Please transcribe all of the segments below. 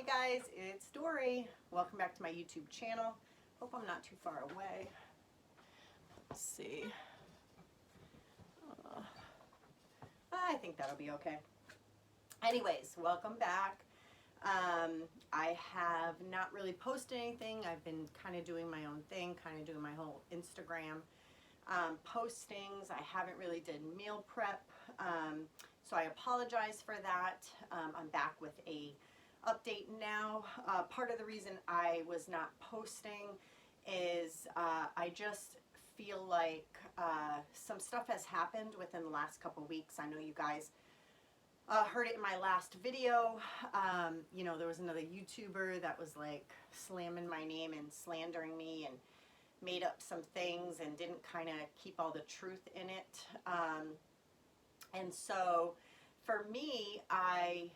guys, it's Dory. Welcome back to my YouTube channel. Hope I'm not too far away. Let's see. I think that'll be okay. Anyways, welcome back. I have not really posted anything. I've been kind of doing my own thing, kind of doing my whole Instagram postings. I haven't really did meal prep, so I apologize for that. I'm back with a update now. Part of the reason I was not posting is I just feel like some stuff has happened within the last couple weeks. I know you guys heard it in my last video. You know, there was another YouTuber that was like slamming my name and slandering me and made up some things and didn't kind of keep all the truth in it. And so for me, I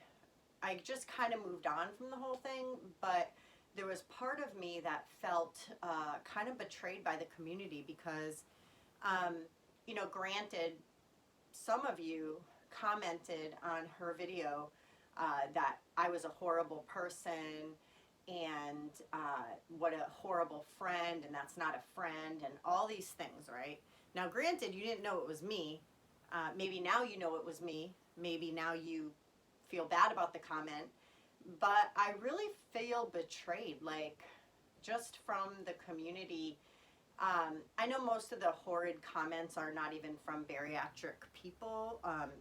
just kind of moved on from the whole thing, but there was part of me that felt kind of betrayed by the community because, you know, granted, some of you commented on her video that I was a horrible person and what a horrible friend, and that's not a friend, and all these things, right? Now, granted, you didn't know it was me. Maybe now you know it was me. Maybe now you feel bad about the comment, but I really feel betrayed, like, just from the community. I know most of the horrid comments are not even from bariatric people,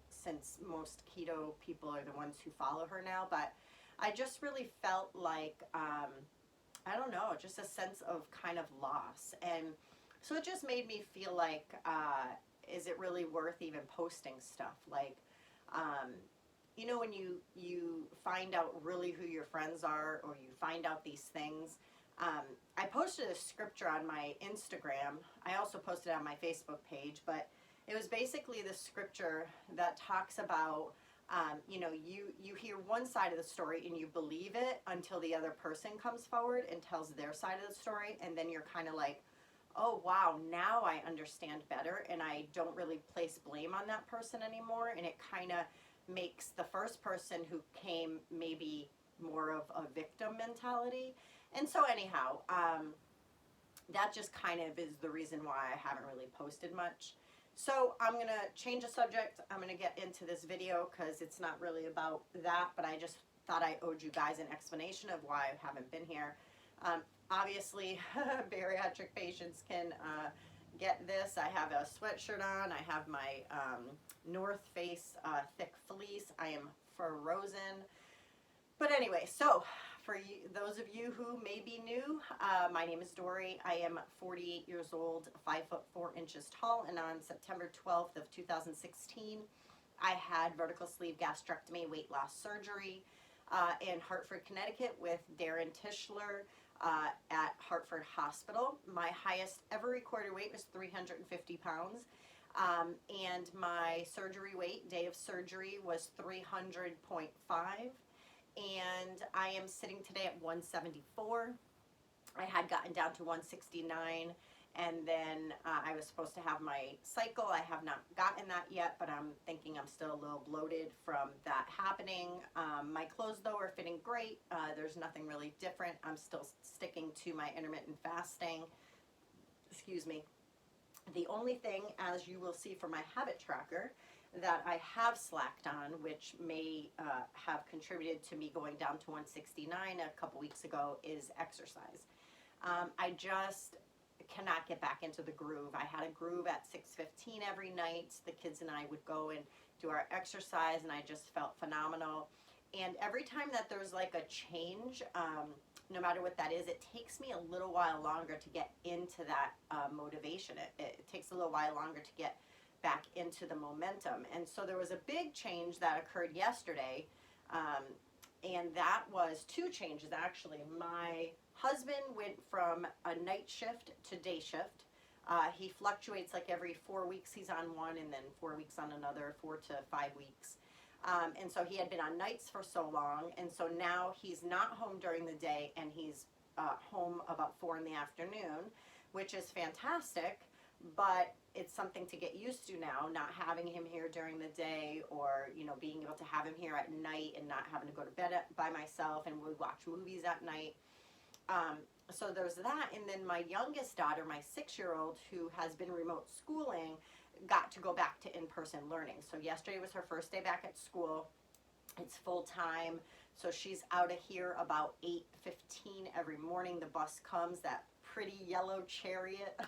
since most keto people are the ones who follow her now, but I just really felt like, I don't know, just a sense of kind of loss. And so it just made me feel like, is it really worth even posting stuff? Like, you know, when you find out really who your friends are, or you find out these things. I posted a scripture on my Instagram. I also posted it on my Facebook page, but it was basically the scripture that talks about, you know, you hear one side of the story and you believe it until the other person comes forward and tells their side of the story, and then you're kind of like, oh wow, now I understand better, and I don't really place blame on that person anymore, and it kind of makes the first person who came maybe more of a victim mentality. And so anyhow, that just kind of is the reason why I haven't really posted much. So I'm going to change the subject. I'm going to get into this video because it's not really about that, but I just thought I owed you guys an explanation of why I haven't been here. Obviously, bariatric patients can get this. I have a sweatshirt on. I have my North Face thick fleece. I am frozen. But anyway, so for you, those of you who may be new, my name is Dory. I am 48 years old, 5'4" tall, and on September 12th of 2016, I had vertical sleeve gastrectomy weight loss surgery in Hartford, Connecticut with Darren Tischler at Hartford Hospital. My highest ever recorded weight was 350 pounds. And my surgery weight, day of surgery, was 300.5. And I am sitting today at 174. I had gotten down to 169, and then I was supposed to have my cycle. I have not gotten that yet, but I'm thinking I'm still a little bloated from that happening. My clothes, though, are fitting great. There's nothing really different. I'm still sticking to my intermittent fasting. Excuse me. The only thing, as you will see from my habit tracker, that I have slacked on, which may have contributed to me going down to 169 a couple weeks ago, is exercise. I just cannot get back into the groove. I had a groove at 6:15 every night. The kids and I would go and do our exercise, and I just felt phenomenal. And every time that there's like a change, no matter what that is, it takes me a little while longer to get into that motivation. It takes a little while longer to get back into the momentum. And so there was a big change that occurred yesterday, and that was two changes actually. My husband went from a night shift to day shift. He fluctuates, like every 4 weeks he's on one, and then 4 weeks on another, 4 to 5 weeks. And so he had been on nights for so long, and so now he's not home during the day, and he's home about 4 in the afternoon, which is fantastic. but it's something to get used to now, not having him here during the day, or, you know, being able to have him here at night and not having to go to bed by myself, and we watch movies at night. So there's that. And then my youngest daughter, my 6-year-old, who has been remote schooling, got to go back to in-person learning. So yesterday was her first day back at school. It's full time. So she's out of here about 8:15 every morning. The bus comes, that pretty yellow chariot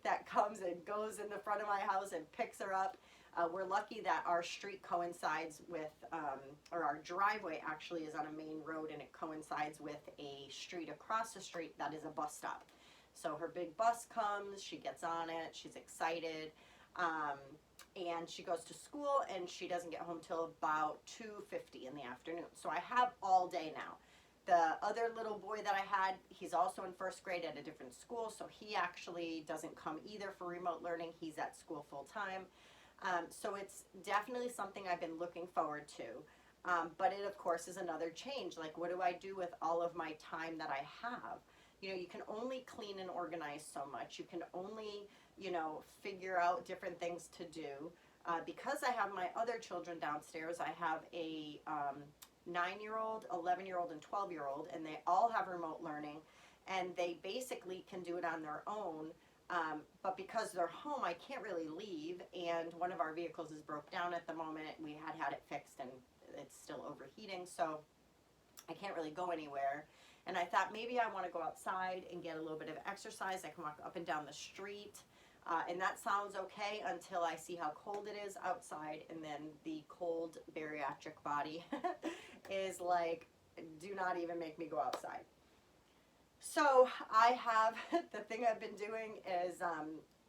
that comes and goes in the front of my house and picks her up. We're lucky that our street coincides with, or our driveway actually is on a main road, and it coincides with a street across the street that is a bus stop. So her big bus comes, she gets on it, she's excited, and she goes to school, and she doesn't get home till about 2:50 in the afternoon. So I have all day now. The other little boy that I had, he's also in first grade at a different school, so he actually doesn't come either for remote learning. He's at school full time. So it's definitely something I've been looking forward to. But it, of course, is another change. Like, what do I do with all of my time that I have? You know, you can only clean and organize so much. You can only, you know, figure out different things to do. Because I have my other children downstairs, I have a 9-year-old, 11-year-old, and 12-year-old, and they all have remote learning, and they basically can do it on their own. But because they're home, I can't really leave, and one of our vehicles is broke down at the moment. We had it fixed, and it's still overheating, so I can't really go anywhere. And I thought maybe I want to go outside and get a little bit of exercise. I can walk up and down the street, and that sounds okay until I see how cold it is outside, and then the cold bariatric body is like, do not even make me go outside. So I have, the thing I've been doing is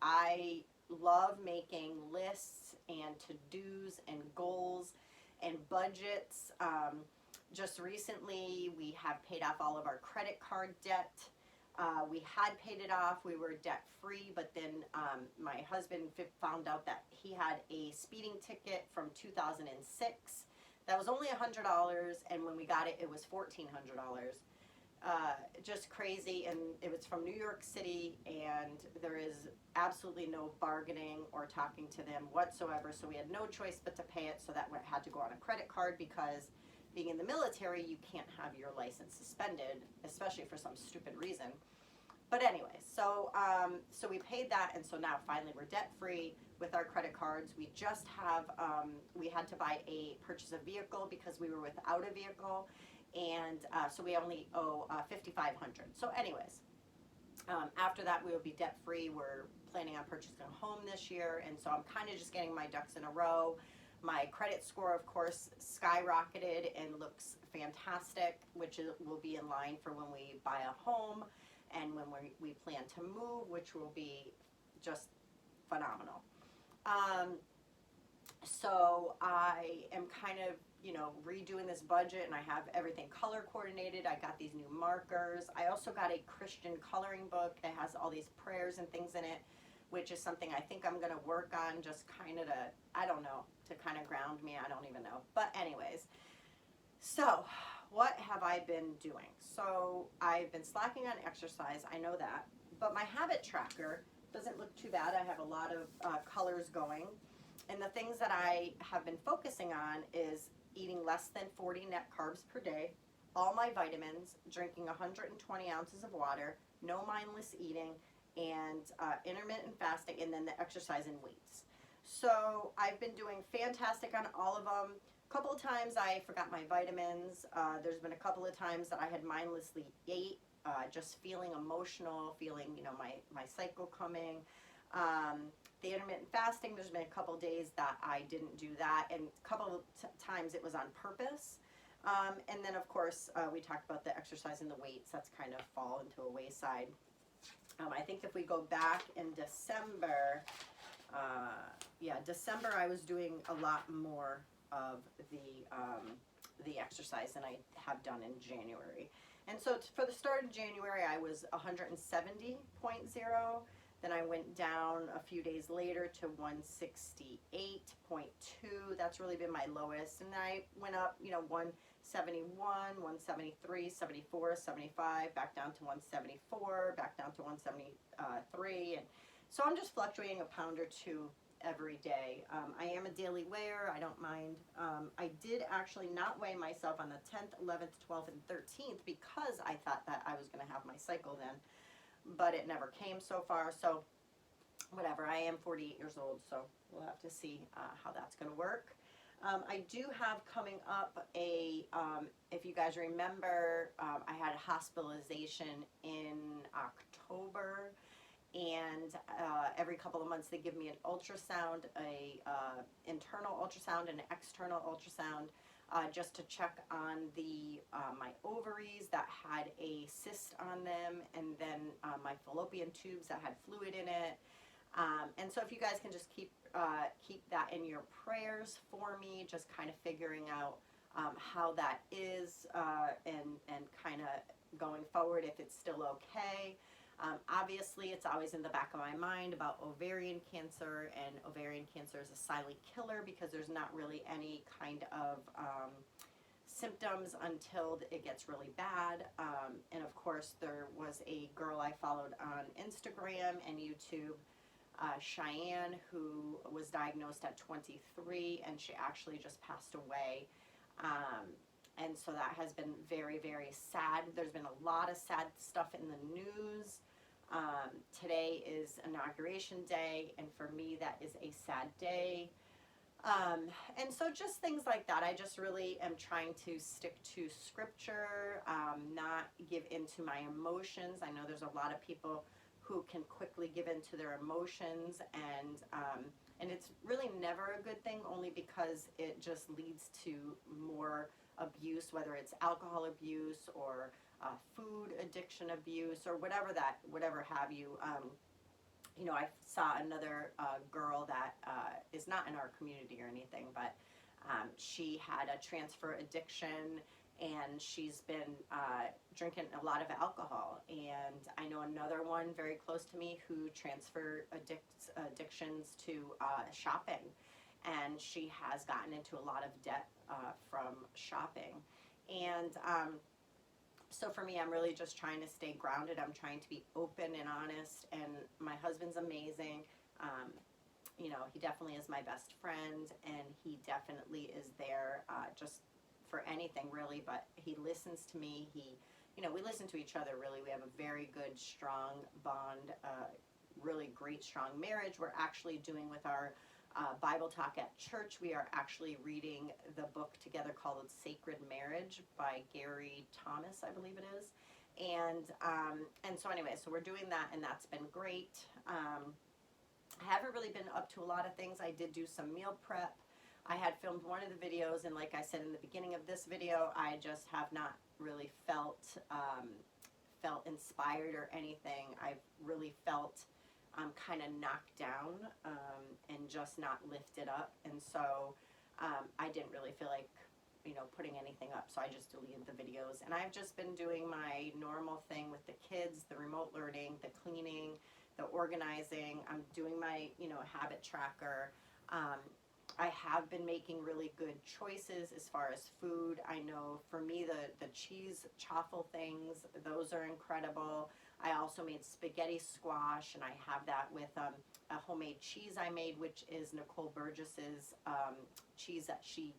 I love making lists and to-dos and goals and budgets. Just recently we have paid off all of our credit card debt. We had paid it off. We were debt free, but then my husband found out that he had a speeding ticket from 2006. That was only $100, and when we got it, it was $1,400. Just crazy, and it was from New York City, and there is absolutely no bargaining or talking to them whatsoever, so we had no choice but to pay it. So that had to go on a credit card, because being in the military, you can't have your license suspended, especially for some stupid reason. But anyway, so we paid that, and so now finally we're debt free with our credit cards. We just have, we had to purchase a vehicle because we were without a vehicle, and so we only owe $5,500. So anyways, after that we will be debt free. We're planning on purchasing a home this year, and so I'm kind of just getting my ducks in a row. My credit score, of course, skyrocketed and looks fantastic, which will be in line for when we buy a home and when we plan to move, which will be just phenomenal. So I am kind of, you know, redoing this budget, and I have everything color coordinated. I got these new markers. I also got a Christian coloring book that has all these prayers and things in it, which is something I think I'm going to work on, just kind of to, I don't know, to kind of ground me. I don't even know. But anyways, so what have I been doing? So I've been slacking on exercise. I know that. But my habit tracker doesn't look too bad. I have a lot of colors going. And the things that I have been focusing on is eating less than 40 net carbs per day, all my vitamins, drinking 120 ounces of water, no mindless eating, and intermittent fasting, and then the exercise and weights. So I've been doing fantastic on all of them. A couple of times I forgot my vitamins. There's been a couple of times that I had mindlessly ate, just feeling emotional, feeling, you know, my cycle coming. The intermittent fasting, there's been a couple of days that I didn't do that, and a couple of times it was on purpose. And then, of course, we talked about the exercise and the weights. That's kind of fall into a wayside. I think if we go back in December, December I was doing a lot more of the exercise than I have done in January. And so for the start of January, I was 170.0. Then I went down a few days later to 168.2. That's really been my lowest. And then I went up, you know, 171, 173, 74, 75, back down to 174, back down to 173. And So I'm just fluctuating a pound or two every day. I am a daily weigher. I don't mind. I did actually not weigh myself on the 10th, 11th, 12th, and 13th because I thought that I was going to have my cycle then, but it never came so far. So whatever, I am 48 years old, so we'll have to see how that's going to work. I do have coming up if you guys remember, I had a hospitalization in October, and every couple of months they give me an ultrasound, internal ultrasound and an external ultrasound, just to check on my ovaries that had a cyst on them, and then my fallopian tubes that had fluid in it. And so if you guys can just keep that in your prayers for me, just kind of figuring out how that is, and kind of going forward if it's still okay. Obviously, it's always in the back of my mind about ovarian cancer, and ovarian cancer is a silent killer because there's not really any kind of symptoms until it gets really bad. And of course, there was a girl I followed on Instagram and YouTube, Cheyenne, who was diagnosed at 23, and she actually just passed away. And so that has been very, very sad. There's been a lot of sad stuff in the news. Today is inauguration day, and for me that is a sad day. And so just things like that. I just really am trying to stick to scripture, not give into my emotions. I know there's a lot of people who can quickly give into their emotions, and it's really never a good thing, only because it just leads to more abuse, whether it's alcohol abuse or food addiction abuse or whatever have you. You know, I saw another girl that is not in our community or anything, but she had a transfer addiction, and she's been drinking a lot of alcohol. And I know another one very close to me who transferred addictions to shopping, and she has gotten into a lot of debt from shopping. And so for me, I'm really just trying to stay grounded. I'm trying to be open and honest, and my husband's amazing. You know, he definitely is my best friend, and he definitely is there just for anything really, but he listens to me. You know, we listen to each other really. We have a very good, strong bond, really great, strong marriage. We're actually doing with our Bible talk at church, we are actually reading the book together called Sacred Marriage by Gary Thomas, I believe it is. And so anyway, so we're doing that, and that's been great. I haven't really been up to a lot of things. I did do some meal prep. I had filmed one of the videos, and like I said in the beginning of this video, I just have not really felt inspired or anything. I've really felt kind of knocked down and just not lifted up, and so I didn't really feel like, you know, putting anything up, so I just deleted the videos. And I've just been doing my normal thing with the kids, the remote learning, the cleaning, the organizing. I'm doing my, you know, habit tracker. I have been making really good choices as far as food. I know for me, the cheese chaffle things, those are incredible. I also made spaghetti squash, and I have that with a homemade cheese I made, which is Nicole Burgess's cheese that she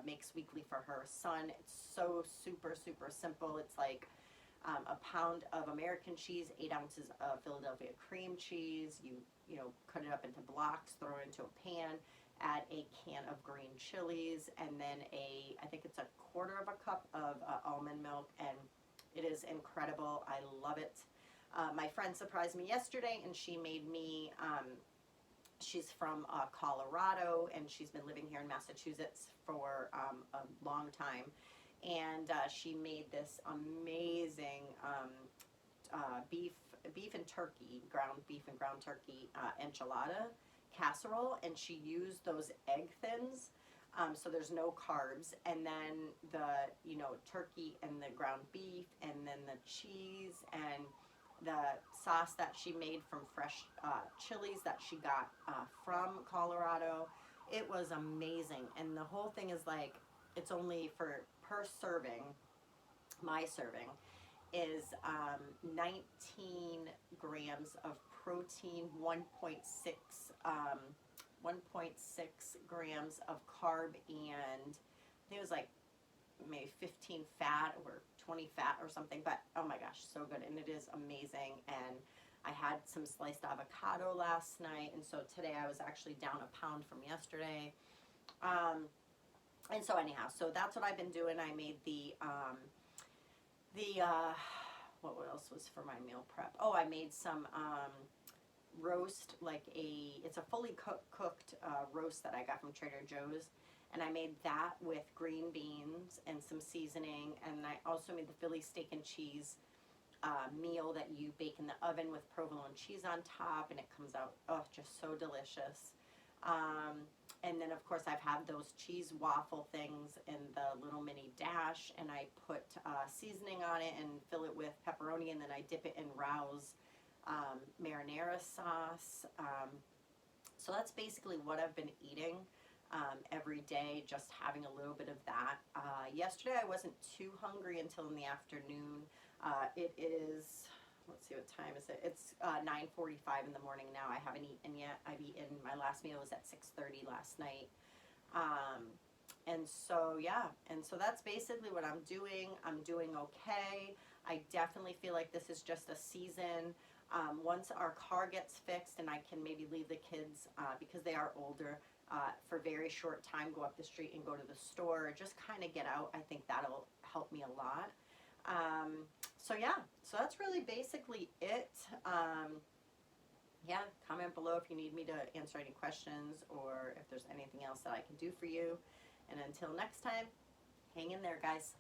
makes weekly for her son. It's so super, super simple. It's like a pound of American cheese, 8 ounces of Philadelphia cream cheese. You know, cut it up into blocks, throw it into a pan, add a can of green chilies, and then I think it's a quarter of a cup of almond milk, and it is incredible. I love it. My friend surprised me yesterday, and she made me, she's from Colorado, and she's been living here in Massachusetts for a long time, and she made this amazing beef and turkey, ground beef and ground turkey enchilada casserole, and she used those egg thins, so there's no carbs, and then the, you know, turkey and the ground beef, and then the cheese and the sauce that she made from fresh chilies that she got from Colorado. It was amazing, and the whole thing is like, it's only per serving, my serving is 19 grams of protein, 1.6 grams of carb, and I think it was like maybe 15 fat or 20 fat or something, but oh my gosh, so good, and it is amazing. And I had some sliced avocado last night, and so today I was actually down a pound from yesterday. And so anyhow, so that's what I've been doing. I made what else was for my meal prep? Oh, I made some roast, it's a fully cooked roast that I got from Trader Joe's. And I made that with green beans and some seasoning. And I also made the Philly steak and cheese meal that you bake in the oven with provolone cheese on top. And it comes out, oh, just so delicious. And then, of course, I've had those cheese waffle things in the little mini dash. And I put seasoning on it and fill it with pepperoni. And then I dip it in Rao's marinara sauce. So that's basically what I've been eating. Every day, just having a little bit of that. Yesterday I wasn't too hungry until in the afternoon. It is, let's see, what time is it? It's 9:45 in the morning now. I haven't eaten yet. I've eaten, my last meal was at 6:30 last night. And so, yeah, and so that's basically what I'm doing. I'm doing okay. I definitely feel like this is just a season. Once our car gets fixed and I can maybe leave the kids, because they are older, for very short time, go up the street and go to the store, just kind of get out. I think that'll help me a lot. So yeah, so that's really basically it. Yeah, comment below if you need me to answer any questions or if there's anything else that I can do for you. And until next time, hang in there, guys.